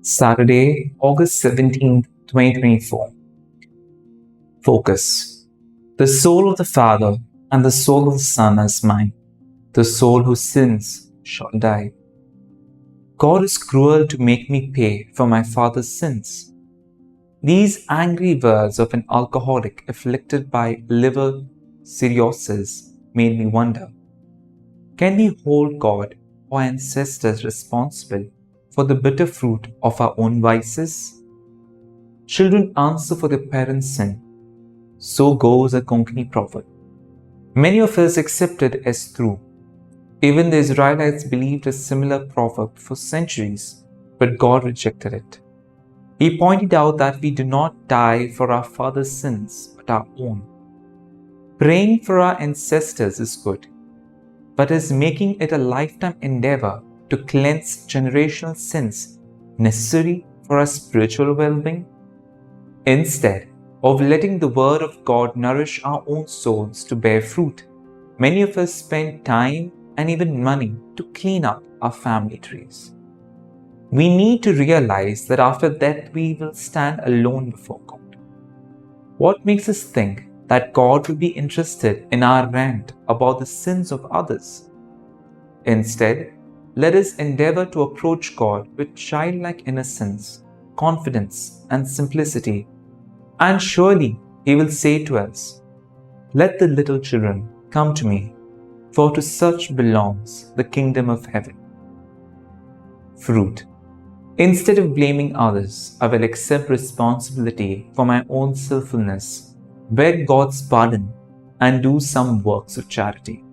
Saturday, August 17th, 2024. Focus. The soul of the Father and the soul of the Son is mine. The soul who sins shall die. God is cruel to make me pay for my father's sins. These angry words of an alcoholic afflicted by liver cirrhosis made me wonder, can we hold God or ancestors responsible for the bitter fruit of our own vices? Children answer for their parents' sin. So goes a Konkani proverb. Many of us accept it as true. Even the Israelites believed a similar proverb for centuries, but God rejected it. He pointed out that we do not die for our father's sins, but our own. Praying for our ancestors is good, but is making it a lifetime endeavor to cleanse generational sins necessary for our spiritual well-being? Instead of letting the Word of God nourish our own souls to bear fruit, many of us spend time and even money to clean up our family trees. We need to realize that after death we will stand alone before God. What makes us think that God will be interested in our rant about the sins of others? Instead, let us endeavor to approach God with childlike innocence, confidence, and simplicity, and surely He will say to us, "Let the little children come to me, for to such belongs the kingdom of heaven." Fruit. Instead of blaming others, I will accept responsibility for my own sinfulness, beg God's pardon, and do some works of charity.